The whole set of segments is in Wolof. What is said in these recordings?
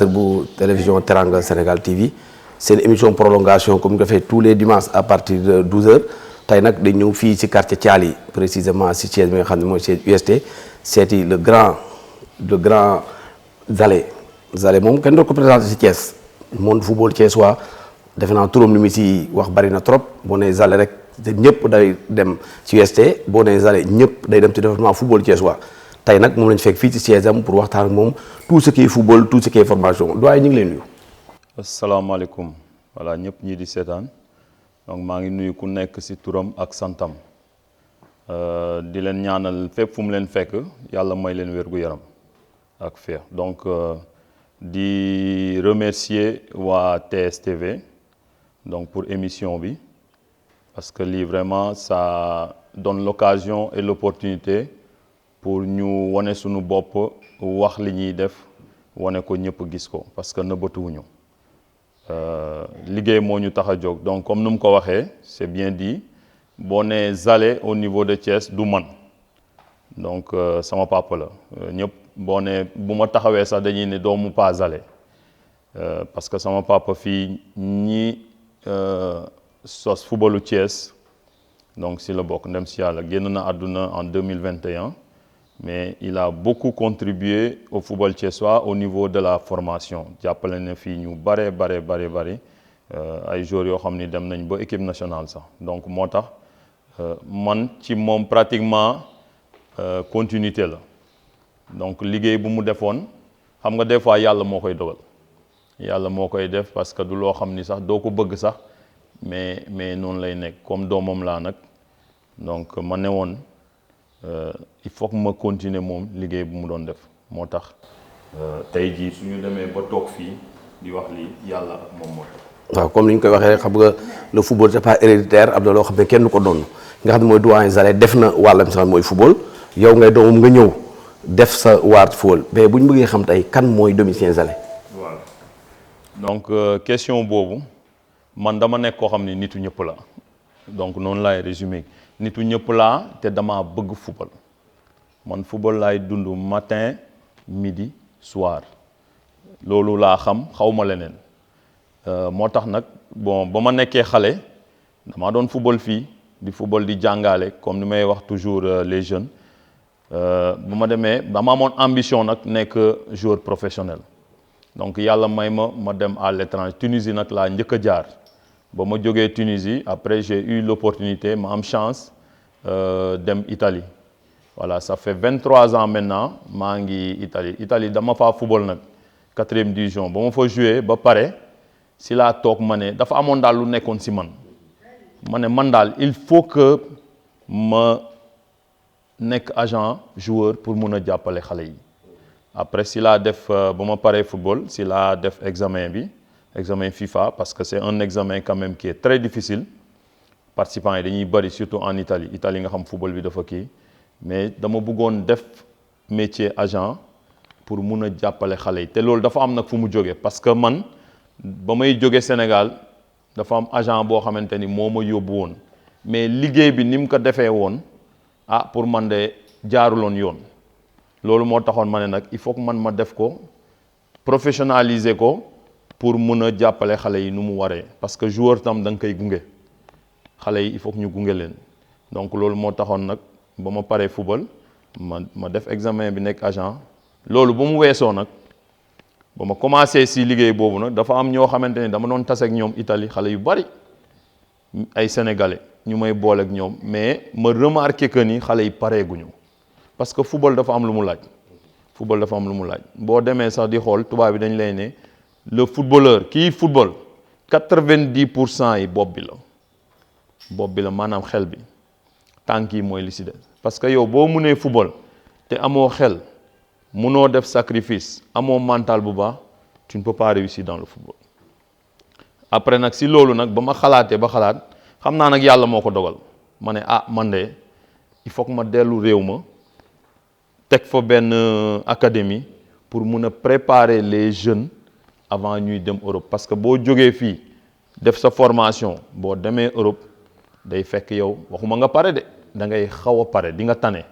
téléspectateurs bu télévision Teranga Sénégal TV c'est une émission prolongation comme nga fait tous les dimanches à partir de 12h tey nag dañ ñëw fii ci quartier Thiali précisément ci siège bi nga xam ne mooy siège UST seeti le grand Zale moom kenn doon ko présenté ci Thiès monde football Thiès waa defe naa turam li mu ci wax bari na trop boo nee Zale rek ñëpp day dem ci UST boo nee Zale ñëpp day dem ci département football Thiès waa tey nag moom lañu fekk fii ci siège am pour waxtaan ak moom tout ce qui est football tout ce qui est formation doyen ñu ngi leen nuyu. asalaamaaleykum voilà ñëpp ñii di seetaan donc maa ngi nuyu ku nekk ci turam ak santam di leen ñaanal fépp fu mu leen fekk yàlla may leen wér-gu-yaram ak féex donc di remercier waa TSTV donc pour émission bi parce que lii vraiment ça donne l'occasion et l'opportunité pour ñu wane suñu bopp wax li ñuy def wane ko ñëpp gis ko parce que nëbbatuwuñu liggéey moo ñu tax a jóg donc comme nu mu ko waxee c'est bien dit boo nee Zale au niveau de Thiès du man donc sama papa la ñëpp boo nee bu ma taxawee sax dañuy ne doomu pas Zale parce que sama papa fii ñi sos footballu Thiès donc si la bokk ndem si yàlla génn na àdduna en 2021 mais il a beaucoup contribué au football thiessois au niveau de la formation jàppale na fii ñu bare ay joueurs yoo xam ni dem nañ ba équipe nationale sax donc moo tax man ci moom pratiquement continuité la donc liggéey bu mu defoon xam nga des fois yàlla moo koy dogal yàlla moo koy def parce que du loo xam ni sax doo ko bëgg sax mais noonu lay nekk comme doomam laa nag donc ma ne woon il faut que ma continuer moom liggéey bu mu doon def moo tax tey jii suñu demee ba toog fii di wax lii yàlla ak moom moo tax. waaw comme ni ñu koy waxee xam nga le football c'est pas héréditaire am na loo xam ne kenn du ko doon nga xam ne mooy doyen Zale def na wàllam sax mooy football yow ngay doomam nga ñëw def sa waar football mais bu ñu bëggee xam tey kan mooy Domitien Zale. voilà donc question boobu man dama nekk koo xam ne nitu ñëpp la donc noonu laay résumé nitu ñëpp laa te dama bëgg football man football laay dund matin midi soir loolu laa xam xaw ma leneen moo tax nag bon ba ma nekkee xale damaa doon football fii di football di jàngale comme ni may wax toujours les jeunes ba ma demee dama amoon ambition nag nekk joueur professionnel donc yàlla may ma dem à l'étranger Tunisie nag laa njëkk a jaar ba ma jógee Tunisie après j'ai eu l'opportunité ma am chance dem Italie voilà ça fait 23 ans maintenant maa ngi Italie dama faa football nag 4e division ba ma fa joué ba pare si laa toog ma ne dafa amoon daal lu nekkoon si man ne man daal il faut que ma nekk agent joueur pour mun a jàppale xale yi après si laa def ba ma paree football si laa def examen FIFA parce que c'est un examen quand même qui est très difficile participants yi dañuy bëri surtout en Italie nga xam football bi dafa kii mais dama bëggoon def métier agent pour mun a jàppale xale yi te loolu dafa am nag fu mu jóge parce que man ba may jóge Sénégal dafa am agent boo xamante ni moo ma yóbbu woon mais liggéey bi ni mu ko defee woon pour man de jaaruloon yoon loolu moo taxoon ma ne nag il faut que man ma def ko professionnaliser ko pour mun a jàppale xale yi nu mu waree parce que joueur tam da nga koy gunge xale yi il faut que ñu gunge leen donc loolu moo taxoon nag ba ma paree football ma def examen bi nekk agent loolu ba mu weesoo nag ba ma commencé si liggéey boobu nag dafa am ñoo xamante ni dama doon tase ak ñoom Italie xale yu bari ay sénégalais ñu may boole ak ñoom mais ma remarqué que ni xale yi pareeguñu parce que football dafa am lu mu laaj boo demee sax di xool tubaab bi dañ lay ne le footballeur kii football 90% yi bopp bi la maanaam xel bi tànk yi mooy li si des parce que yow boo mënee football te amoo xel mënoo def sacrifice amoo mental bu baax tu ne peux pas réussir dans le football après nag si loolu nag ba ma xalaatee ba xalaat xam naa nag yàlla moo ko dogal ma ne man de il faut que ma dellu réew ma teg fa benn académie pour mun a préparer les jeunes avant ñuy dem Europe parce que boo jógee fii def sa formation boo demee Europe day fekk yow waxuma nga pare de da ngay xaw a pare di nga tane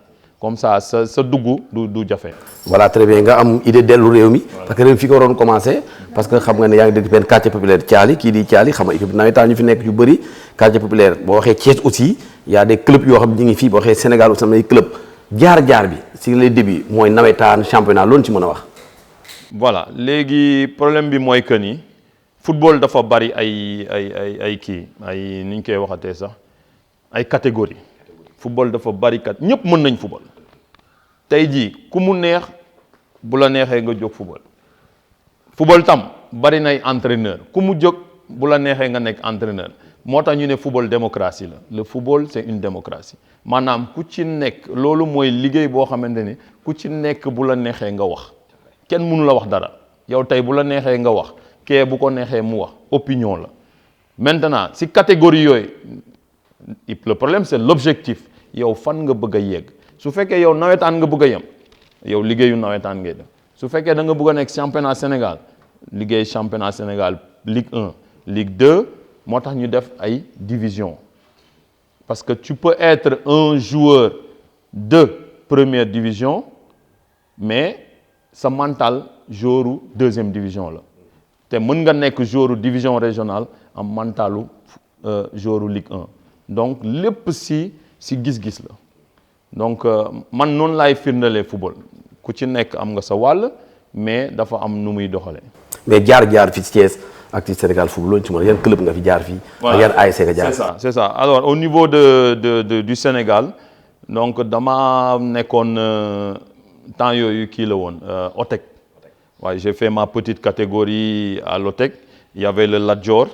comme ça sa dugg du jafe. voilà très bien nga am idée dellu réew mi. parce que réew fi ko waroon commencé. parce que xam nga ne yaa ngi dégg benn quartier populaire Thiali kii di Thiali xam nga équipe nawetaan ñu fi nekk yu bëri quartier populaire boo waxee Thiès aussi y a des clubs yoo xam ne ñu ngi fii boo waxee Sénégal aussi am na ay club jaar-jaar bi si les débuts mooy nawetaan championnat loolu ci mën a wax. voilà léegi problème bi mooy que ni football dafa bari ay kii ay ni ñu koy waxatee sax ay catégories football dafa bari ñëpp mën nañ football tey jii ku mu neex bu la neexee nga jóg football tam bari nay entraîneur ku mu jóg bu la neexee nga nekk entraîneur moo tax ñu ne football démocratie la le football c'est une démocratie maanaam ku ci nekk loolu mooy liggéey boo xamante ni ku ci nekk bu la neexee nga wax kenn mënu la wax dara yow tey bu la neexee nga wax kee bu ko neexee mu wax opinion la maintenant si catégorie yooyu le problème c'est l'objectif yow fan nga bëgg a yegg su fekkee yow nawetaan nga bëgg a yem yow liggéeyu nawetaan ngay def su fekkee da nga bëgg a nekk championnat Sénégal liggéey championnat Sénégal Ligue 1 Ligue 2 moo tax ñu def ay division parce que tu peux être un joueur de première division mais sa mental joueur deuxième division la te mën nga nekk joueur division régionale am mentalu joueur Ligue 1 donc lépp si gis-gis la donc man noonu laay firndelee football ku ci nekk am nga sa wàll mais dafa am nu muy doxalee. mais jaar fi Thiès ak ci Sénégal football loolu ci mën yan club nga fi jaar fii. ak yan ASC nga jaar. c'est ça alors au niveau du Sénégal donc dama nekkoon temps yooyu kii la woon OTEC. waaye j'ai fait ma petite catégorie à l'OTEC il y avait le Lat Dior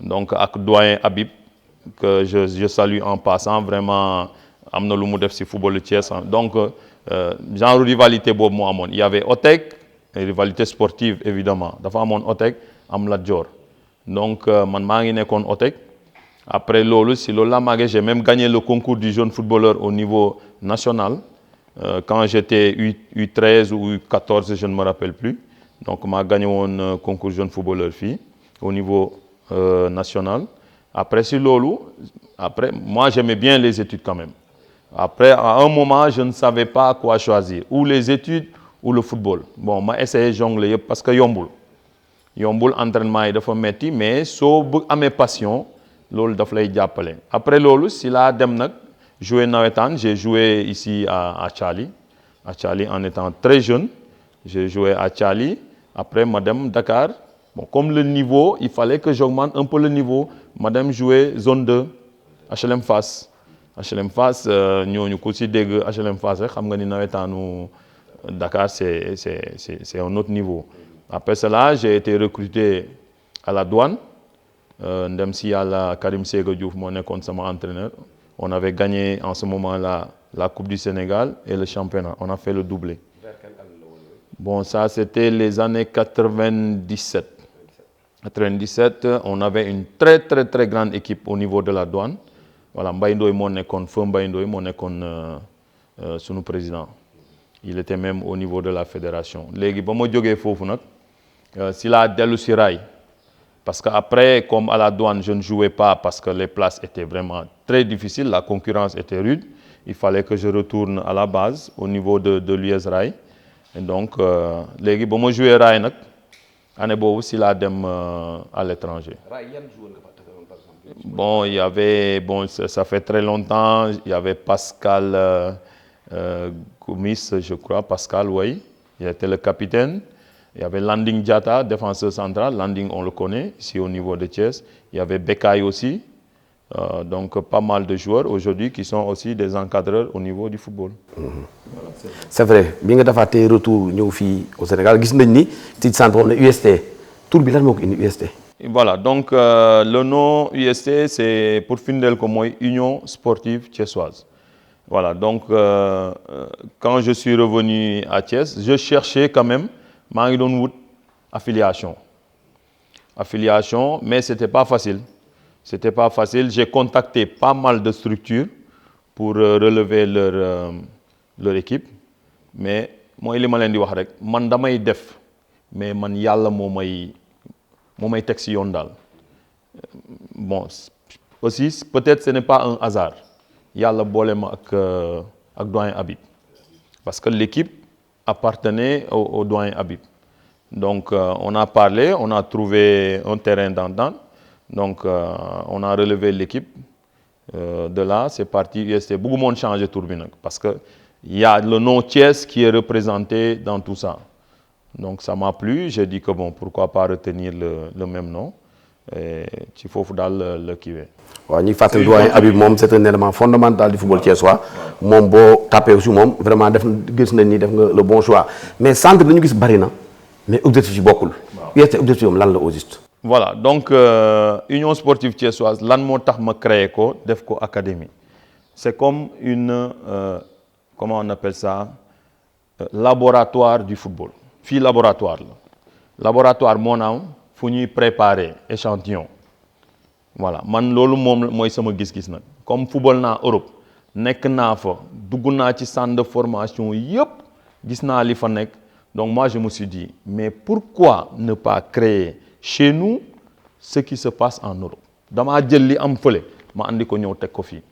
donc ak doyen Habib que je salue en passant vraiment am na lu mu def ci football Thiès donc genre rivalité boobu moo amoon il y avait OTEC rivalité sportive évidemment dafa amoon OTEC am Lat Dior donc man maa ngi nekkoon OTEC après loolu si loolu la màggee j'ai même gagné le concours du jeune footballeur au niveau national quand j'étais U13 ou U14 je ne me rappelle plus donc maa gagné woon concours jeune footballeur fii au niveau national après si loolu après moi j'aimais bien les études quand même après à un moment je ne savais pas quoi choisir ou les études ou le football bon ma essayé jongler yëpp parce que yombul entraînement yi dafa metti mais soo bëgg amee passion loolu daf lay jàppale après loolu si laa dem nag jouer nawetaan j'ai joué ici à Thiali en étant très jeune j'ai joué à Thiali après ma dem Dakar bon comme le niveau il fallait que j'augmente un peu le niveau ma dem jouer zone 2 HLM Fass ñooñu ku si dégg HLM Fass rek xam nga ni nawetaanu Dakar c'est un autre niveau après cela j'ai été recruté à la douane ndem si yàlla Karim Séga Diouf moo nekkoon sama entraîneur on avait gagné en ce moment-là la Coupe du Sénégal et le championnat on a fait le doublé bon ça c'était les années 97 on avait une très très très grande équipe au niveau de la douane voilà Mbaye Ndoye moo nekkoon feu Mbaye Ndoye moo nekkoon sunu président il était même au niveau de la fédération léegi ba ma jógee foofu nag si laa dellu si rail parce que après comme à la douane je ne jouais pas parce que les places étaient vraiment très difficiles la concurrence était rude il fallait que je retourne à la base au niveau de l'US Rail et donc léegi ba ma joué rail nag année boobu si laa dem à l'étranger. Bon, il y avait, bon, ça fait très longtemps, il y avait Pascal Gomis, je crois, Pascal, oui, il était le capitaine. Il y avait Landing Diatta, défenseur central, Landing on le connaît, ici au niveau de Thiès. Il y avait Bekay aussi, donc pas mal de joueurs aujourd'hui qui sont aussi des encadreurs au niveau du football. Voilà, c'est vrai, bi nga defaatee retour ñëw fii au Sénégal gis nañ ni ci centre woon na UST tur bi lan moo ko indi UST. Voilà, donc le nom UST, c'est pour finir comme moi, Union Sportive Thiessoise. Voilà, donc quand je suis revenu à Thiès, je cherchais quand même, affiliation, mais c'était pas facile. C'était pas facile. J'ai contacté pas mal de structures pour relever leur équipe. Mais moi, il m'a dit, man damay def, mais man yalla moo may teg si yoon daal bon aussi peut-être ce n'est pas un hasard yàlla boole ma ak doyen Habib parce que l'équipe appartenait au doyen Habib. Donc on a parlé, on a trouvé un terrain d'entente, donc on a relevé l'équipe. De là, c'est parti UST. Beaucoup de monde change tour bi nag parce que il y a le nom Thiès qui est représenté dans tout ça. Donc ça m'a plu, j'ai dit que bon, pourquoi pas retenir le même nom. Ci foofu daal la kiiwee. waaw ñuy fàttali doyen Habib moom c'est un élément fondamental du football thiessois moom boo tapé aussi moom vraiment gis nañ ni def nga le bon choix mais centre dañu gis bari na mais objectif yi bokkul. UST objectif am lan la au juste. Voilà, donc Union sportive thiessoise lan moo tax ma créé ko def ko académie. C'est comme une comment on appelle ça laboratoire du football. Fii laboratoire la. Laboratoire moo naaw fu ñuy préparer échantillon. Voilà, man loolu moom mooy sama gis-gis nag. Comme football naa Europe nekk naa fa dugg naa ci centre de formation yëpp gis naa li fa nekk. Donc moi je me suis dit mais pourquoi ne pas créer chez nous ce qui se passe en Europe. Damaa jël li am fële ma andi ko ñëw teg ko fii.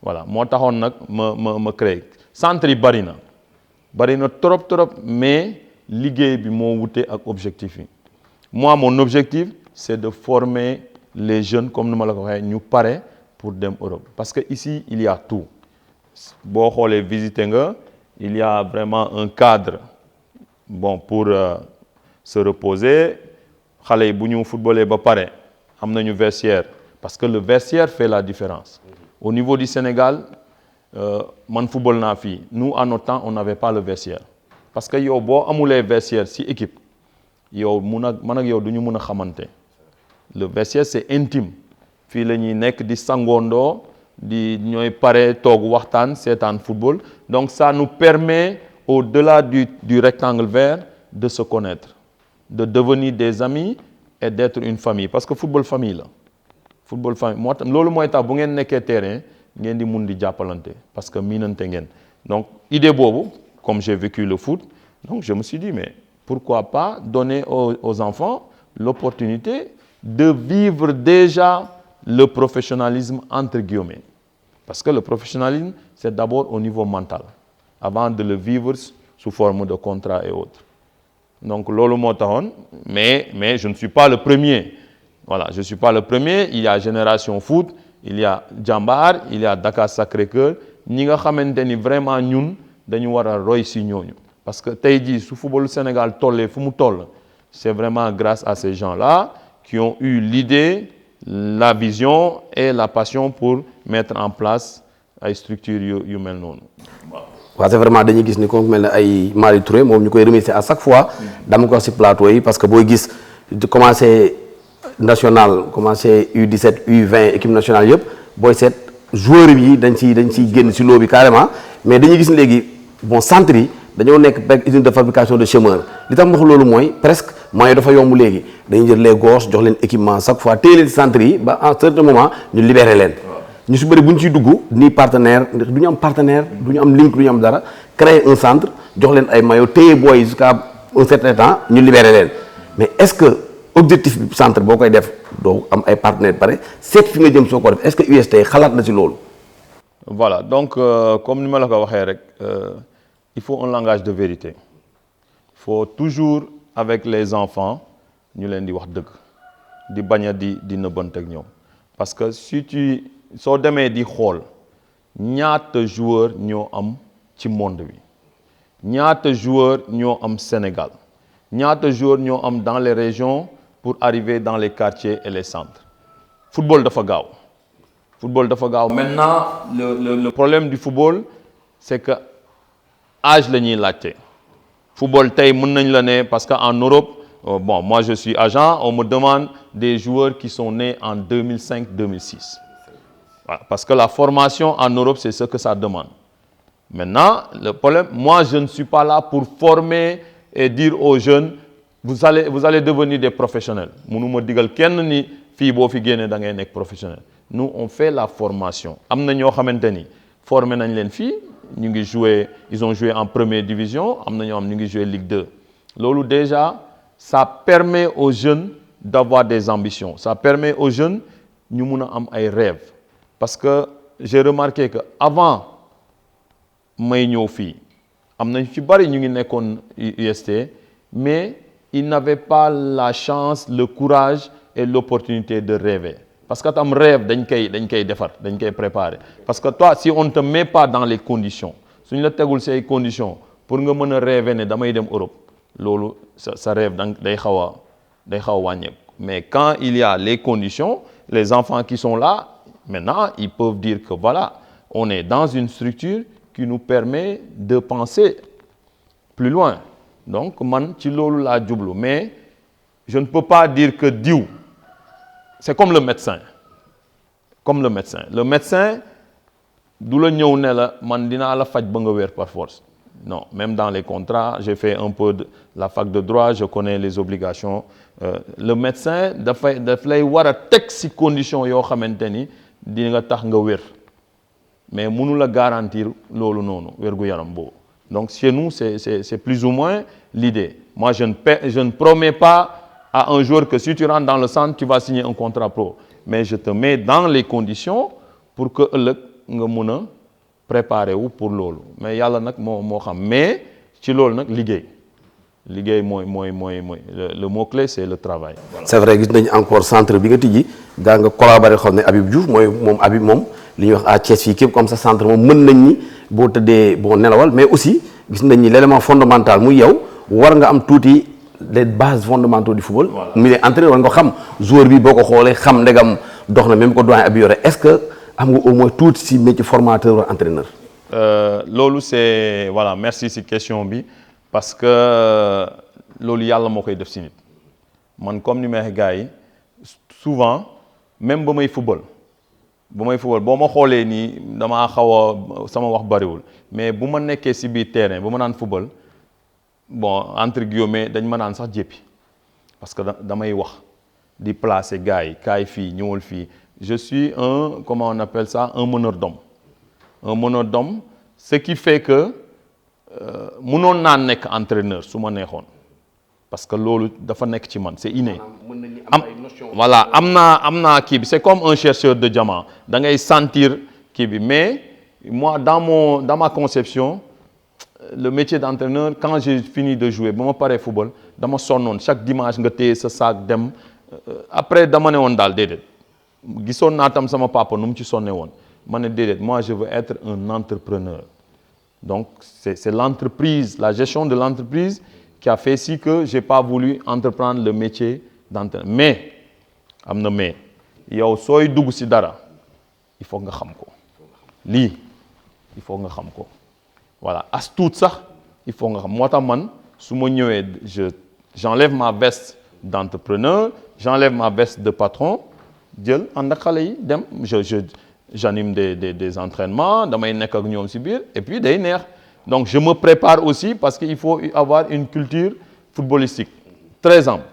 Voilà moo taxoon nag ma créé centre yi bari na trop mais liggéey bi moo wute ak objectif yi. Moi mon objectif c'est de former les jeunes comme ni ma la ko waxee ñu pare pour dem Europe parce que ici il y a tout. Boo xoolee visiter nga il y a vraiment un cadre bon pour se reposer. Xale yi bu ñu footballé ba pare am nañu vestiaire parce que le vestiaire fait la différence. Au niveau du Sénégal man football naa fii nous à notre temps on n'avait pas le vestiaire parce que yow boo amulee vestiaire ci équipe yow man ak yow du ñu mën a xamante. Le vestiaire c'est intime fii la ñuy nekk di sangoondoo di ñooy pare toog waxtaan seetaan football donc ça nous permet au-delà du rectangle vert de se connaître, de devenir des amis et d'être une famille parce que football famille la. Football famille moo tax loolu mooy tax bu ngeen nekkee terrain ngeen di mun di jàppalante parce que miinante ngeen. Donc idée boobu comme j'ai vécu le foot donc je me suis dit mais pourquoi pas donner aux enfants l'opportunité de vivre déjà le professionnalisme entre guillemets parce que le professionnalisme c'est d'abord au niveau mental avant de le vivre sous forme de contrat et autres. Donc loolu moo taxoon mais je ne suis pas le premier. Voilà, je suis pas le premier, il y a Génération Foot, il y a Jambar, il y a Dakar Sacré-Cœur ñi nga xamante ni vraiment ñun dañu war a roy ci ñooñu parce que tey jii su footballu Sénégal tollee fu mu toll c'est vraiment grâce à ces gens-là qui ont eu l'idée, la vision et la passion pour mettre en place ay structures yu mel noonu. waaw c'est vraiment dañuy gis ni ko mel ne ay Mali Touré moom ñu koy remercier à chaque fois dama ko wax ci plateau yi parce que booy gis commencé national commencé U17 U20 équipe nationale yëpp booy seet joueurs yi dañ ciy génn ci loo bi carrément mais dañuy gis léegi bon centre yi dañoo nekk rek usine de fabrication de chômeurs li tax ma wax loolu mooy presque moyen dafa yomb léegi dañuy jël les gosses jox leen équipement chaque fois téye leen ci centre yi ba à un certain moment ñu libéré leen. ñu si bëri bu ñu ciy dugg nii partenaire du ñu am partenaire du ñu am link du ñu am dara créer un centre jox leen ay maillots téye booy jusqu'à un certain temps ñu libéré leen mais est-ce que objectif bi centre boo koy def doo am ay partenaires pare seet fi nga jëm soo ko def est-ce que UST xalaat na ci loolu. Voilà donc comme ni ma la ko waxee rek il faut un langage de vérité il faut toujours avec les enfants ñu leen di wax dëgg di bañ a di nëbbante ak ñoom parce que soo demee di xool ñaata joueur ñoo am ci monde bi ñaata joueur ñoo am Sénégal ñaata joueur ñoo am dans les régions pour arriver dans les quartiers et les centres football dafa gaaw maintenant le problème du football c'est que âge la ñuy laajte football tey mën nañ la ne parce que en Europe bon moi je suis agent on me demande des joueurs qui sont nés en 2005-2006. Voilà, parce que la formation en Europe, c'est ce que ça demande. Maintenant, le problème, moi, je ne suis pas là pour former et dire aux jeunes, vous allez devenir des professionnels. Mënuma digal kenn ni fii boo fi génnee da ngay nekk professionnel. Nous, on fait la formation. Am na ñoo xamante ni formé nañ leen fii ñu ngi jouer, ils ont joué en première division, am na ñoo xam ñu ngi jouer Ligue 2. Loolu déjà, ça permet aux jeunes d'avoir des ambitions. Ça permet aux jeunes ñu mun a am ay rêves. Parce que j'ai remarqué que avant may ñëw fii am nañ ci bari ñu ngi nekkoon UST mais ils n'avaient pas la chance, le courage et l'opportunité de rêver. Parce que tam rêve dañ koy defar dañ koy préparer parce que toi si on ne te met pas dans les conditions suñ la tegul say conditions pour nga mën a rêver ne damay dem Europe loolu sa rêve day xaw a wàññeeku. Mais quand il y a les conditions, les enfants qui sont là maintenant ils peuvent dire que voilà on est dans une structure qui nous permet de penser plus loin. Donc man ci loolu laa jublu mais je ne peux pas dire que diw c'est comme le médecin le médecin du la ñëw ne la man dinaa la faj ba nga wér par force non. Même dans les contrats j'ai fait un peu de la fac de droit, je connais les obligations. Le médecin daf lay war a teg ci condition yoo xamante ni di nga tax nga wér mais mënu la garantir loolu noonu wérgu yaram boobu. Donc chez nous c'est plus ou moins l'idée. Moi je ne promets pas à un joueur que si tu rentres dans le centre tu vas signer un contrat pro, mais je te mets dans les conditions pour que ëllëg nga mun a préparer wu pour loolu. Mais yàlla nag moo xam mais ci loolu nag liggéey mooy le mot clé c'est le travail. Voilà. C'est vrai gis nañu encore centre bi nga tijji daa nga collaborer xam ne Habib Diouf Habib moom li ñuy wax à Thiès fii képp comme ça centre moom mën nañ ni boo tëddee boo nelawal mais aussi gis nañ ni l'élément fondamental muy yow war nga am tuuti les bases fondamentaux du football. mu ne entraîneur war nga xam joueur bi boo ko xoolee xam ndegam dox na même ko doyen Habib yore est-ce que am nga au moins tuuti si métier formateur wala entraîneur. Loolu c'est voilà merci si question bi parce que loolu yàlla moo koy def si nit man comme ni may wax gars yi souvent même ba may football boo ma xoolee nii damaa xaw a sama wax bariwul mais bu ma nekkee si biir terrain bu ma naan football bon entre guillemets dañ ma naan sax jéppi parce que damay wax di placer gars yi kaay fii ñëwal fii je suis comment on appelle ça un meneur d'homme ce qui fait que mënoon naa nekk entraîneur su ma neexoon parce que loolu dafa nekk ci man c'est inné. Voilà am naa kii bi c'est comme un chercheur de diamant da ngay sentir kii bi mais moi dans ma conception le métier d'entraîneur quand j'ai fini de jouer ba ma paree football dama sonnoon chaque dimanche nga téye sa sac dem après dama ne woon daal déedéet gisoon naa tam sama papa nu mu ci sonne woon ma ne déedéet moi je veux être un entrepreneur. Donc c'est l'entreprise, la gestion de l'entreprise qui a fait si que j'ai pas voulu entreprendre le métier d'entraîneur. Mais am na mais yow sooy dugg ci dara il faut nga xam ko lii il faut nga xam ko voilà as tuut sax il faut nga xam moo tax man su ma ñëwee j'enlève ma veste d'entrepreneur, j'enlève ma veste de patron jël ànd ak xale yi dem j'anime des entraînements damay nekk ak ñoom ci biir et puis day neex donc je me prépare aussi parce que il faut avoir une culture footballistique très ample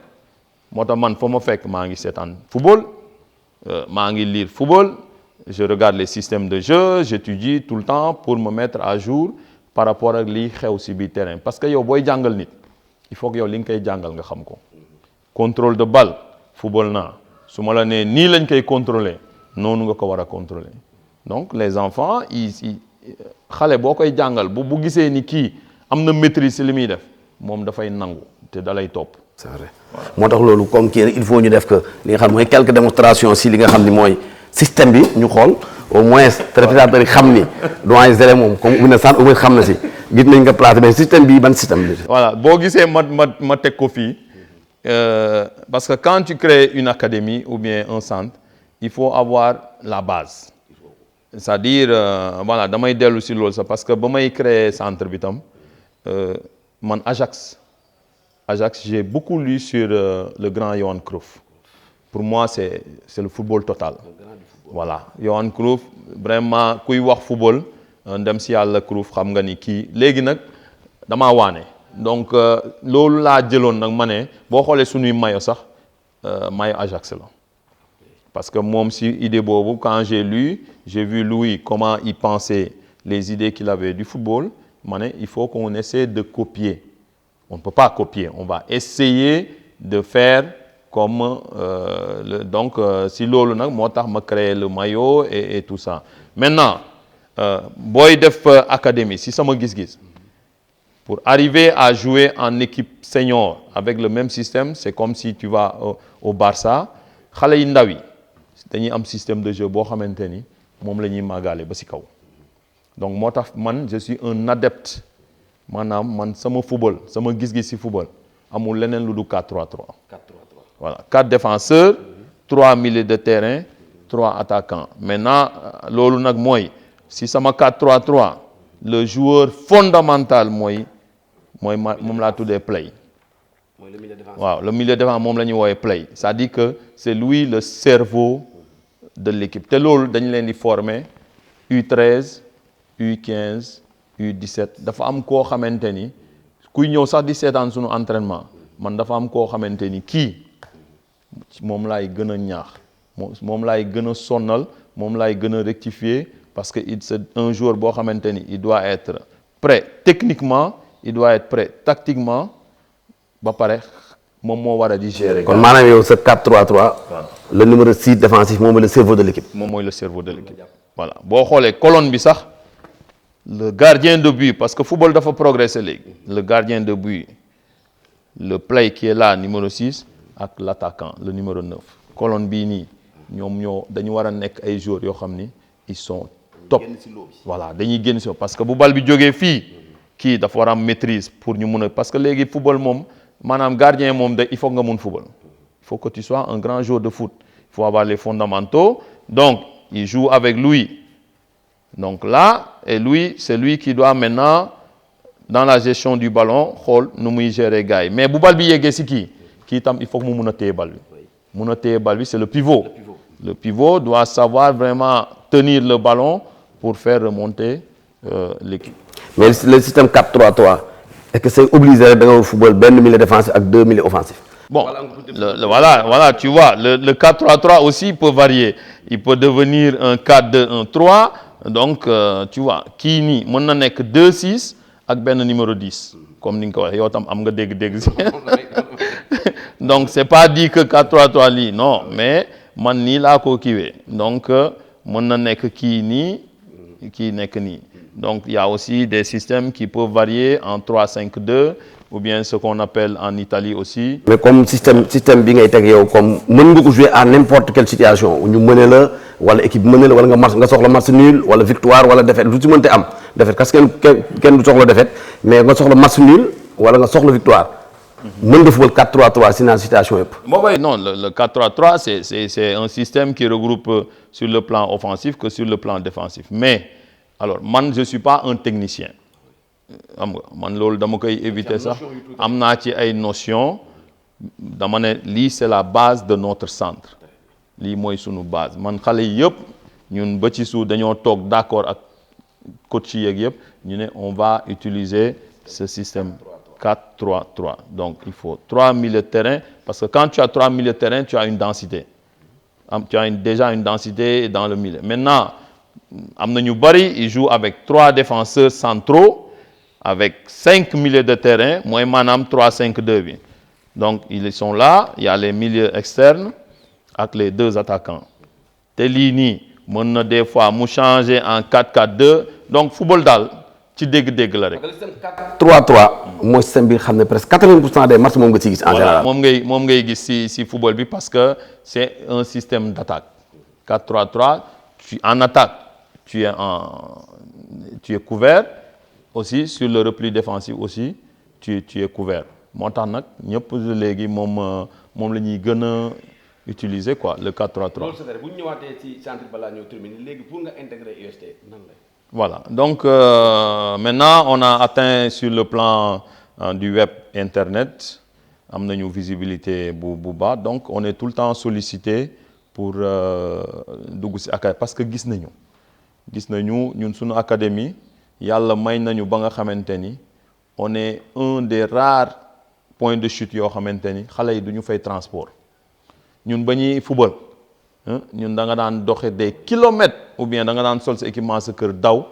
moo tax man foo ma fekk maa ngi seetaan football maa ngi lire football je regarde les systèmes de jeu j'étudie tout le temps pour me mettre à jour par rapport ak liy xew ci biir terrain parce que yow booy jàngal nit il faut que yow li nga koy jàngal nga xam ko contrôle de balle football naa su ma la nee nii lañ koy contrôler noonu nga ko war a contrôler donc les enfants xale boo koy jàngal bu gisee ni kii am na maîtrise ci li muy def moom dafay nangu te dalay topp. C'est vrai moo tax loolu comme kii il faut ñu def que li nga xam mooy quelques démonstrations si li nga xam ni mooy système bi ñu xool au moins téléspectateurs yi xam ni doyen Zélé moom comme ubbi na sant au moins xam na si gis nañ nga placé mais système bi ban système bi. voilà boo gisee ma teg ko fii parce que quand tu crées une académie ou bien un centre il faut avoir la base c'est-à-dire voilà damay dellu si loolu sax parce que ba may créer centre bi tam man Ajax j'ai beaucoup lu sur le grand Johan Cruyff pour moi c'est le football total voilà Johan Cruyff vraiment kuy wax football dem si yàlla Cruyff xam nga ni kii léegi nag damaa waane donc loolu laa jëloon nag ma ne boo xoolee suñuy mayo sax mayo Ajax la parce que moom si idée boobu quand j'ai vu Louis comment il pensait les idées qu'il avait du football ma ne il faut qu'on essaie de copier on ne peut pas copier on va essayer de faire comme donc si loolu nag moo tax ma créer le maillot et tout ça maintenant booy def académie si sama gis-gis Pour arriver à jouer en équipe senior avec le même système, c'est comme si tu vas au Barça. Xale yi ndaw yi dañuy am système de jeu boo xamante ni moom la ñuy màggaale ba ci kaw. Donc moo tax man je suis un adepte maanaam man sama football sama gis-gis ci football amul leneen lu du 4-3-3. 4-3-3. Voilà 4 défenseurs, 3 milieux de terrain, 3 attaquants. Maintenant loolu nag mooy si sama 4-3-3 le joueur fondamental mooy moom laa tuddee play. mooy le milieu défensif. waaw le milieu défensif moom la ñuy woowee play c'est-à-dire que c'est lui le cerveau de l'équipe te loolu dañ leen di former U13 U15 U17 dafa am koo xamante ni kuy ñëw sax di seetaan sunu entraînement man dafa am koo xamante ni kii moom laay gën a ñaax moom laay gën a sonnal moom laay gën a rectifier parce que c'est un joueur boo xamante ni il doit être prêt techniquement il doit être prêt tactiquement ba pare moom moo war a di gérer. kon maanaam yow sa 4-3-3. le numéro 6 défensif moom mooy le cerveau de l'équipe. moom mooy le cerveau de l'équipe. voilà boo xoolee colonne bi sax le gardien de but parce que football dafa progresser léegi. le gardien de but le play qui est là numéro 6 ak l'attaquant le numéro 9. colonne bii nii ñoom dañu war a nekk ay joueurs yoo xam ni ils sont top. voilà dañuy génn si parce que bu bal bi jógee fii kii dafa war a am maîtrise pour ñu mun a parce que léegi football moom maanaam gardien moom il faut nga mun football. il faut que tu sois un grand joueur de foot. il faut avoir les fondamentaux donc il joue avec lui. Donc là, et lui, c'est lui qui doit maintenant, dans la gestion du ballon, nous muy gérer gars. Mais bu bal bi yeggee si kii tam il faut que mu mun a téye bal bi. mun a téye bal bi c'est le pivot. Le pivot doit savoir vraiment tenir le ballon pour faire remonter l'équipe. Mais le système 4-3-3, est-ce que c'est obligé rek da nga football benn milieu défensif ak 2 milieux offensifs? Bon, voilà, tu vois, le 4-3-3 aussi peut varier. Il peut devenir un 4-2-1-3. Donc, tu vois, kii nii mën na nekk 2-6 ak benn numéro 10 comme ni nga ko waxee yow tam am nga dégg-dégg si donc c'est pas dit que 4-3-3 lii non mais man nii laa ko kiiwee donc mën na nekk kii nii kii nekk nii donc il y a aussi des systèmes qui peuvent varier en 3-5-2 ou bien ce qu'on appelle en Italie aussi. Mais comme système bi ngay teg yow comme mën nga ko jouer à n'importe quelle situation ñu mëne la wala équipe mëne la wala nga soxla match nul wala victoire wala défaite lu ci mënte am défaite parce que kenn du soxla défaite mais nga soxla match nul wala nga soxla victoire. mën nga football 4-3-3 si situation yëpp. Non, le 4-3-3 c'est un système qui regroupe sur le plan offensif que sur le plan défensif mais alors man je suis pas un technicien. xam nga man loolu dama koy éviter sax am naa ci ay notions dama ne lii c'est la base de notre centre lii mooy sunu base man xale yi yëpp ñun ba ci suuf dañoo toog d'accord ak coach yi yëpp ñu ne on va utiliser ce système 4-3-3 donc il faut 3 milieux de terrain parce que quand tu as 3 milieux de terrain tu as une densité tu as déjà une densité dans le milieu maintenant am na ñu bari ils jouent avec 3 défenseurs centraux avec 5 milieux de terrain mooy maanaam 3-5-2 bi donc ils sont là il y a les milieux externes ak les 2 attaquants te lii nii mën na des fois mu changer en 4-4-2 donc football daal ci dégg-dégg la rek. 3-3 mooy système bi xam ne presque 80% des matchs moom nga ciy gis en général. moom ngay gis si football bi parce que c'est un système d'attaque 4-3-3 en attaque tu es couvert. Aussi sur le repli défensif aussi tu es couvert moo tax nag ñëpp léegi moom la ñuy gën a utiliser quoi le 4-3-3. loolu c'est bu ñu ñëwaatee ci centre balaa ñëw terminer léegi pour nga intégrer UST nan la. Voilà donc maintenant on a atteint sur le plan du web internet am nañu visibilité bu baax donc on est tout le temps sollicité pour dugg ci académie parce que gis nañu ñun suñu académie. Yàlla may nañu ba nga xamante ni on est un des rares points de chute yoo xamante ni xale yi du ñu fay transport ñun ba ñuy football ñun da nga daan doxe des kilomètres ou bien da nga daan sol sa équipement sa kër daw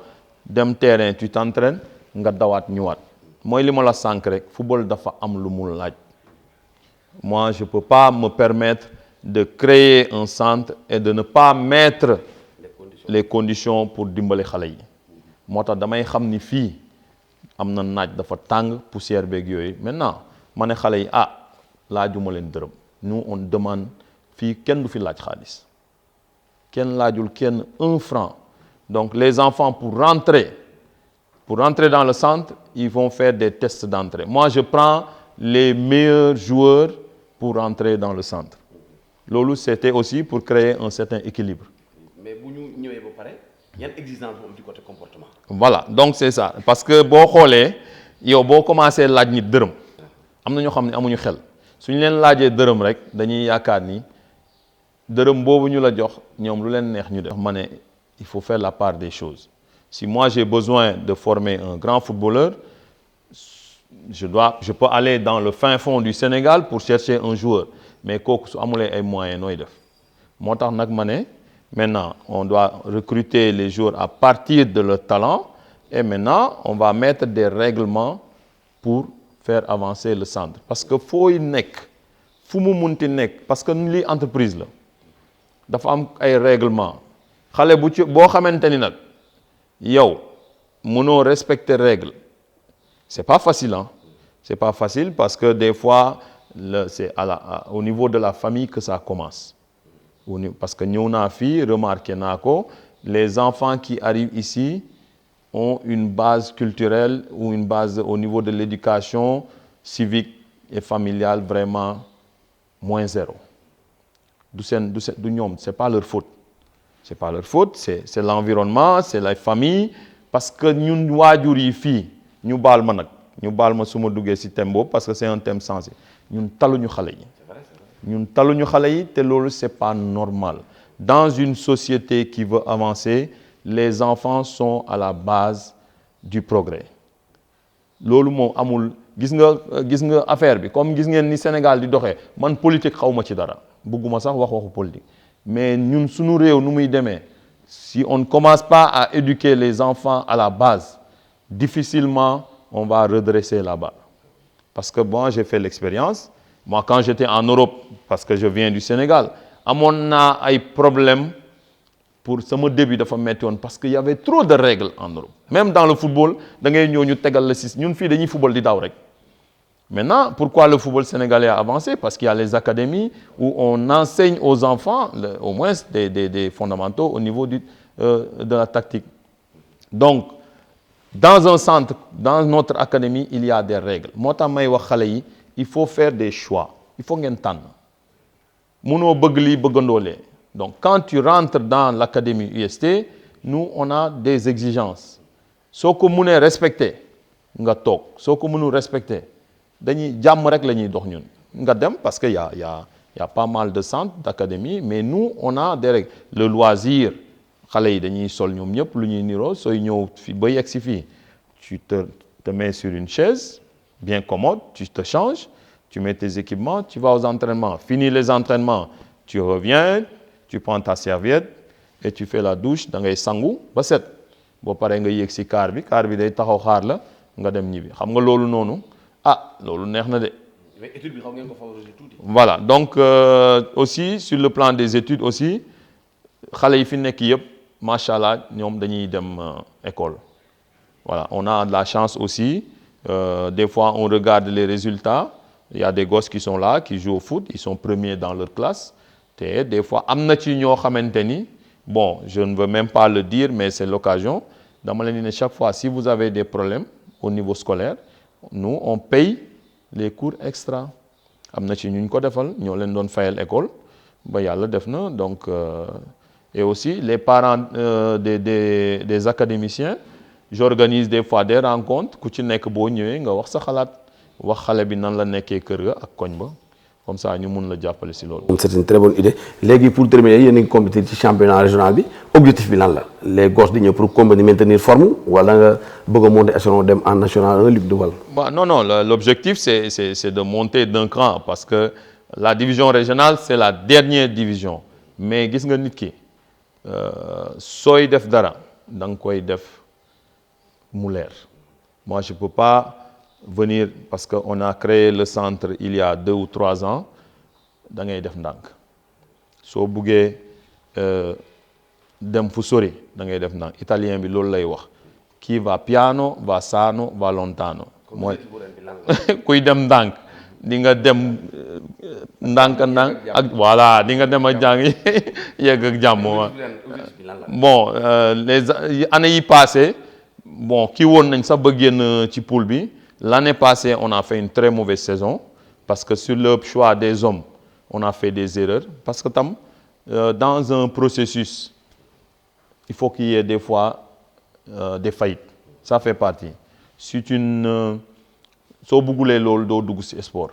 dem terrain tu t'entraînes nga dawaat ñëwaat mooy li ma la sànq rek football dafa am lu mu laaj moi je peux pas me permettre de créer un centre et de ne pas mettre les conditions pour dimbali xale yi moo tax damay xam ni fii am na naaj dafa tàng poussière beeg yooyu maintenant ma ne xale yi laajuma leen dërëm nous on demande fii kenn du fi laaj xaalis kenn laajul kenn 1 franc donc les enfants pour rentrer dans le centre ils vont faire des tests d'entrée moi je prends les meilleurs joueurs pour rentrer dans le centre loolu c'était aussi pour créer un certain équilibre. mais bu ñu ñëwee ba pare yan exigence bu am ci côté comportement. voilà donc c'est ça parce que boo xoolee yow boo commencé laaj nit dërëm am na ñoo xam ne amuñu xel suñu leen laajee dërëm rek dañuy yaakaar ni dërëm boobu ñu la jox ñoom lu leen neex ñu def. ma ne il faut faire la part des choses si moi j'ai besoin de former un grand footballeur je peux aller dans le fin fond du Sénégal pour chercher un joueur mais kooku su amulee ay moyens nooy def moo tax nag ma ne maintenant on doit recruter les joueurs à partir de leur talent et maintenant on va mettre des règlements pour faire avancer le centre parce que fooy nekk fu mu munti nekk parce que lii entreprise la dafa am ay règlements xale bu ci boo xamante ni nag yow mënoo respecter règle c'est pas facile hein c'est pas facile parce que des fois c'est au niveau de la famille que ça commence parce que ñëw naa fii remarqué naa ko les enfants qui arrivent ici ont une base culturelle ou une base au niveau de l'éducation civique et familiale vraiment -0 du ñoom c'est pas leur faute c'est l'environnement c'est la famille parce que ñun waajur yi fii ñu baal ma su ma duggee ci thème boobu parce que c'est un thème sensible ñun taluñu xale yi te loolu c'est pas normal dans une société qui veut avancer les enfants sont à la base du progrès loolu moom amul gis nga affaire bi comme gis ngeen ni Sénégal di doxee man politique xawma ci dara bëgguma sax waxu politique mais ñun suñu réew nu muy demee si on ne commence pas à éduquer les enfants à la base difficilement on va redresser la barre parce que bon j'ai fait l'expérience moi quand j'étais en Europe parce que je viens du Sénégal amoon naa ay problèmes pour sama début dafa metti woon parce que y avait trop de règles en Europe même dans le football da ngay ñëw ñu tegal la si ñun fii dañuy football di daw rek maintenant pourquoi le football sénégalais a avancé parce qu'il y a les académies où on enseigne aux enfants au moins des fondamentaux au niveau de la tactique donc dans un centre dans notre académie il y a des règles moo tax may wax xale yi il faut faire des choix il faut ngeen tànn mënoo bëgg lii bëggandoo lee donc quand tu rentres dans l'académie UST nous on a des exigences soo ko mënee respecter nga toog soo ko mënul respecter dañuy jàmm rek la ñuy dox ñun nga dem parce que y a pas mal de centres d'académie mais nous on a des règles le loisir xale yi dañuy sol ñoom ñëpp lu ñuy niroo sooy ñëw fi ba yegg si fii tu te mets sur une chaise bien commode tu te changes tu mets tes équipements tu vas aux entraînements fini les entraînements tu reviens tu prends ta serviette et tu fais la douche da ngay sangu ba set boo paree nga yéeg si car bi day taxaw xaar la nga dem ñibbi xam nga loolu noonu loolu neex na de. mais étude bi xaw ngeen ko favoriser tuuti. voilà donc aussi sur le plan des études aussi xale yi fi nekk yëpp macha allah ñoom dañuy dem école voilà on a de la chance aussi des fois on regarde les résultats il y a des gosses qui sont là qui jouent au foot ils sont premiers dans leur classe te des fois am na ci ñoo xamante ni bon je ne veux même pas le dire mais c'est l'occasion dama leen di ne chaque fois si vous avez des problèmes au niveau scolaire nous on paye les cours extra am na ci ñu ko defal ñoo leen doon fayal école ba yàlla def na donc et aussi les parents des académiciens j'organise des fois des rencontres ku ci nekk boo ñëwee nga wax sa xalaat wax xale bi nan la nekkee kër ga ak koñ ba comme ça ñu mun la jàppale si loolu. c'est une très bonne idée léegi pour terminer yéen a ngi compétir ci championnat régional bi objectif bi lan la les gosses di ñëw pour combien maintenir forme wala nga bëgg a monter échelon dem en national 1 Ligue 2 wala. Bah, non l'objectif c'est de monter d'un cran parce que la division régionale c'est la dernière division mais gis nga nit ki sooy def dara da nga koy def mu leer moi je peux pas venir parce que on a créé le centre il y a 2 ou 3 ans da ngay def ndànk soo buggee dem fu sori da ngay def ndànk italien bi loolu lay wax Chi va piano va sano va lontano mooy kuy dem ndànk di nga dem ndànk ak voilà di nga dem ak jàng yegg ak jàmm. Bon les années yi passées bon kii woon nañ sax ba génn ci poule bi. L'année passée on a fait une très mauvaise saison parce que sur le choix des hommes on a fait des erreurs parce que tam dans un processus il faut qu'il y ait des fois des faillites ça fait partie si tu ne soo bëggulee loolu doo dugg ci sport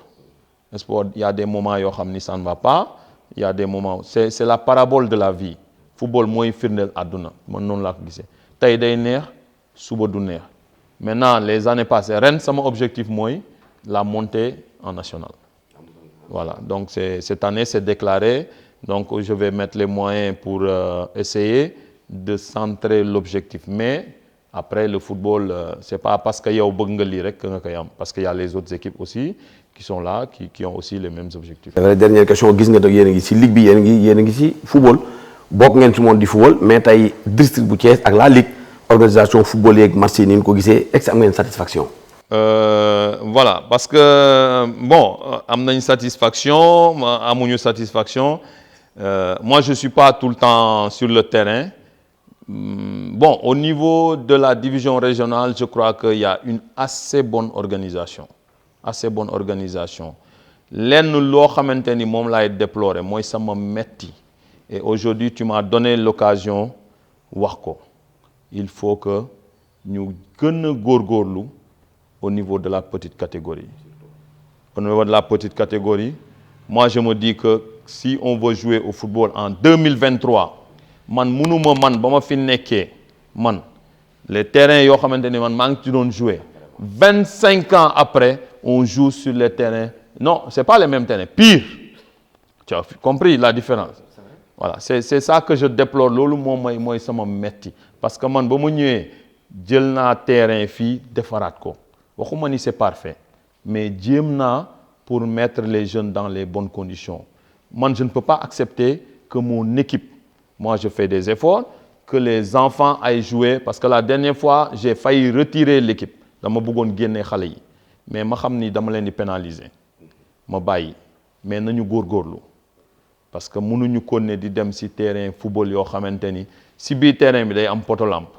il y a des moments yoo xam ni ça ne va pas il y a des moments c'est la parabole de la vie football mooy firndeel àdduna man noonu laa ko gisee tey day neex suba du neex maintenant les années passées ren sama objectif mooy la montée en national voilà donc cette année c'est déclaré donc je vais mettre les moyens pour essayer de centrer l'objectif mais après le football c'est pas parce que yow bëgg nga lii rek que nga koy am parce que y a les autres équipes aussi qui sont là qui ont aussi les mêmes objectifs. C'est vrai dernière question gis nga nag yéen a ngi ci ligue bi yéen a ngi ci football bokk ngeen ci monde du football mais tey district bu Thiès ak la ligue organisation football yeeg match yi ni ñu ko gisee est-ce que am ngeen satisfaction. Voilà parce que bon am nañ satisfaction amuñu satisfaction moi je suis pas tout le temps sur le terrain. Bon, au niveau de la division régionale, je crois qu'il y a une assez bonne organisation. Assez bonne organisation. Lenn loo xamante ni moom laay déplorer mooy sama metti. Et aujourd'hui, tu m'as donné l'occasion wax ko. Il faut que ñu gën a góorgóorlu au niveau de la petite catégorie. Au niveau de la petite catégorie, moi je me dis que si on veut jouer au football en 2023, man munuma man ba ma fi nekkee man les terrains yoo xamante ni man maa ngi ci doon jouer 25 ans après on joue sur les terrains non c'est pas les mêmes terrains pire tu as compris la différence voilà c'est ça que je déplore loolu moom mooy sama metti parce que man ba ma ñëwee jël naa terrain fii defaraat ko waxuma ni c'est parfait mais jéem naa pour mettre les jeunes dans les bonnes conditions man je ne peux pas accepter que mon équipe moi je fais des efforts que les enfants aillent jouer parce que la dernière fois j'ai failli retirer l'équipe dama bëggoon génne xale yi mais ma xam ni dama leen di pénaliser ma bàyyi mais nañu góorgóorlu parce que mënuñu continuer di dem ci terrain football yoo xamante ni ci biir terrain bi day am potolampe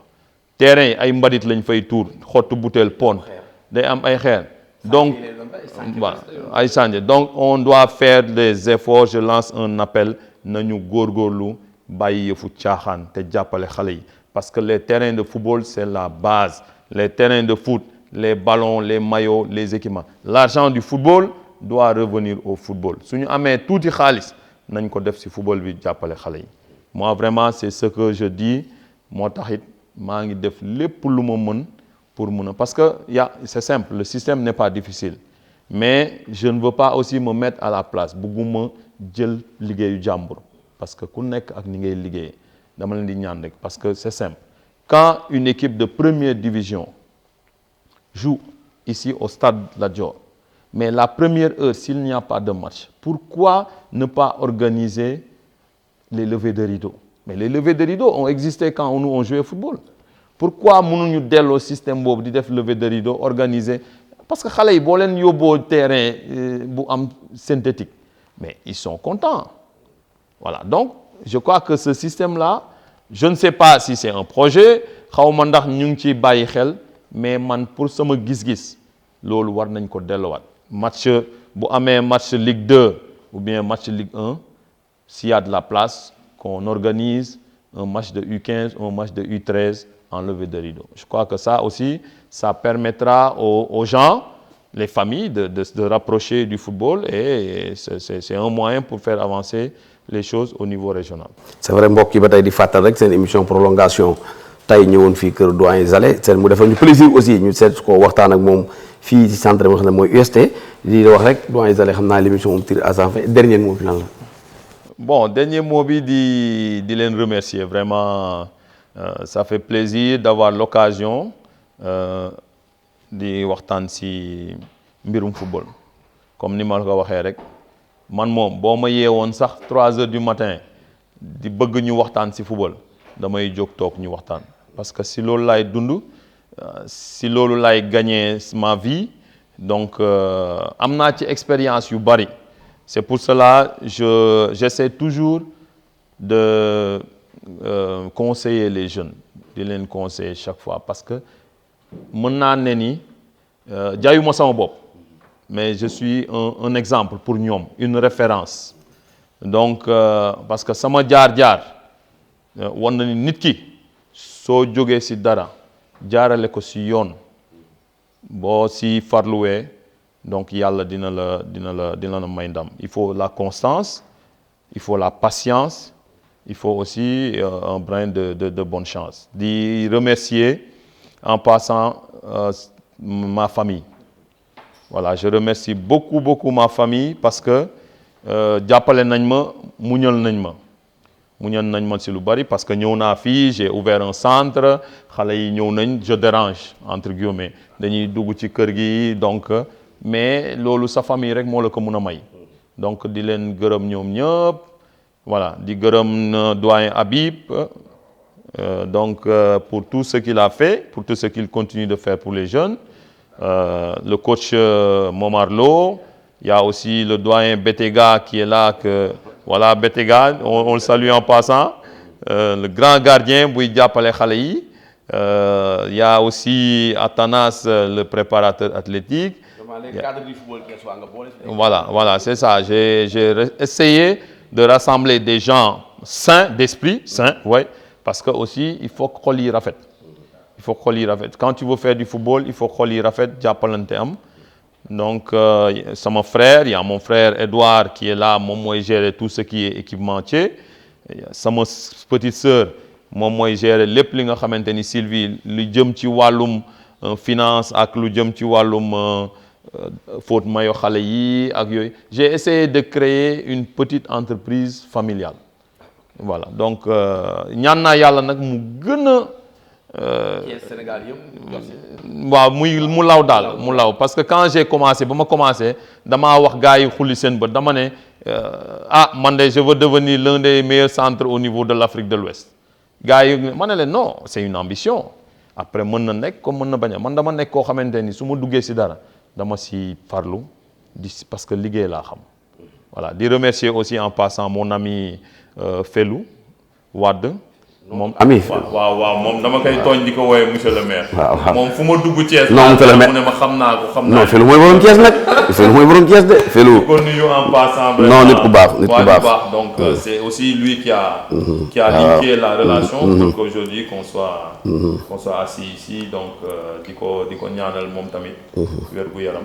terrain yi ay mbalit lañ fay tuur xottu butéel pont day am ay xeer donc ay sànje donc on doit faire des efforts je lance un appel nañu góorgóorlu bàyyi yëfu caaxaan te jàppale xale yi parce que les terrains de football c'est la base les terrains de foot les ballons les maillots les équipements l'argent du football doit revenir au football su ñu amee tuuti xaalis nañ ko def ci football bi jàppale xale yi moi vraiment c'est ce que je dis moo taxit maa ngi def lépp lu ma mën pour mën a parce que c'est simple le système n'est pas difficile mais je ne veux pas aussi me mettre à la place bëgguma jël liggéeyu jàmbur parce que ku nekk ak ni ngay liggéey dama leen di ñaan rek parce que c'est simple quand une équipe de première division joue ici au stade Lat Dior mais la première heure s'il n'y a pas de match pourquoi ne pas organiser les levées de rideau mais les levées de rideau ont existé quand nous on jouait au football pourquoi mënuñu delloo système boobu di def levée de rideau organiser parce que xale yi boo leen yóbboo terrain bu am synthétique mais ils sont contents. Voilà, donc je crois que ce système-là, je ne sais pas si c'est un projet, xawma ndax ñu ngi ciy bàyyi xel mais man pour sama gis-gis loolu war nañ ko delluwaat match bu amee match Ligue 2 ou bien match Ligue 1 s'il y a de la place qu'on organise un match de U15 un match de U13 en levée de rideau. Je crois que ça aussi ça permettra aux gens les familles de rapprocher du football et c'est un moyen pour faire avancer les choses au niveau régional. C'est vrai mbokk yi ba tey di fàttal rek seen émission prolongation tey ñëwoon fii kër doyen Zale seen mu defal ñu plaisir aussi ñu seet ko waxtaan ak moom fii ci centre bi nga xam ne mooy UST di wax rek doyen Zale xam naa l'émission moom tire à sa fin dernier mot bi lan la. Bon dernier mot bi di leen remercier vraiment ça fait plaisir d'avoir l'occasion di waxtaan ci mbirum football comme ni ma la ko waxee rek. man moom boo ma yeewoon sax 3 heures du matin di bëgg ñu waxtaan ci football damay jóg toog ñu waxtaan parce que si loolu laay dund si loolu lay gagner ma vie donc am naa ci expérience yu bari c'est pour cela j'essaie toujours de conseiller les jeunes di leen conseiller chaque fois parce que mën naa ne ni jaayuma sama bopp mais je suis un exemple pour ñoom une référence donc parce que sama jaar-jaar wan na ni nit ki soo jógee ci dara jaarale ko ci yoon boo ci farluwee donc yàlla dina la may ndam il faut la constance il faut la patience il faut aussi un brin de bonne chance di remercier en passant ma famille voilà je remercie beaucoup ma famille parce que jàppale nañ ma muñal nañ ma ci lu bari parce que ñëw naa fii j'ai ouvert un centre xale yi ñëw nañ je dérange entre guillemets dañuy dugg ci kër gi donc mais loolu sa famille rek moo la ko mën a may donc di leen gërëm ñoom ñëpp voilà di gërëm doyen Habib donc pour tout ce qu'il a fait pour tout ce qu'il continue de faire pour les jeunes le coach Momar Lo il y a aussi le doyen Betega qui est là voilà Betega on le salue en passant le grand gardien buy jàppale xale yi il y a aussi Atanas le préparateur athlétique voilà c'est ça j'ai essayé de rassembler des gens sains d'esprit ouais parce que aussi il faut xol yi rafet quand tu veux faire du football il faut xol yi rafet jàppalante am donc sama frère il y a mon frère Edouard qui est là moom mooy gérer tout ce qui est équipementier sama petite sœur moom mooy gérer lépp li nga xamante ni Sylvie lu jëm ci wàllum finance ak lu jëm ci wàllum faute mayo xale yi ak yooyu j'ai essayé de créer une petite entreprise familiale voilà donc ñaan naa yàlla nag mu gën a Sénégal yëpp waaw mu law daal mu law parce que quand j'ai commencé ba ma commencé damaa wax gars yi xulli seen bët dama ne man de je veux devenir l'un des meilleurs centres au niveau de l'Afrique de l'Ouest gars yi ma ne leen non c'est une ambition après mën na nekk comme mën na bañ a man dama nekk koo xamante ni su ma duggee ci dara dama ci farlu parce que liggéey laa xam voilà di remercier aussi en passant mon ami Felou Wade moom ami waaw moom dama koy tooñ di ko woowee monsieur le maire. waaw moom fu ma dugg Thiès. non monsieur le maire mu ne ma xam naa ko. non Felou mooy borom Thiès nag. Felou mooy borom Thiès de Felou. ko nuyu en passant. non nit ku baax donc c'est aussi lui qui a linké la relation. pour qu'aujourd'hui qu'on soit assis ici donc di ko ñaanal moom tamit. wér gu yaram.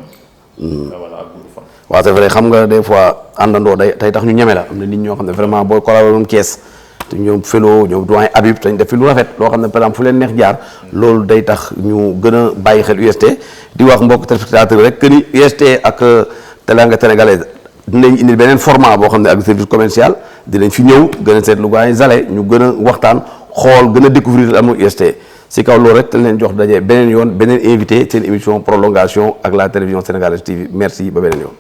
voilà ak gudd fan. waaw c'est vrai xam nga des fois àndandoo day tax ñu ñeme la am na nit ñoo xam ne vraiment booy collaborer moom Thiès. te ñoom Feloo ñoom doyen Habib te ñu def fi lu rafet loo xam ne par exemple fu leen neex jaar loolu day tax ñu gën a bàyyi xel UST di wax mbokk téléspectateur rek que ni UST ak Teranga sénégalaise dinañ indil beneen format boo xam ne ak service commercial dinañ fi ñëw gën a seetlu gars yi Zale ñu gën a waxtaan xool gën a découvrir amu UST si kaw loolu rek te leen jox daje beneen yoon beneen invité seen émission prolongation ak la télévision sénégalaise TV merci ba beneen yoon.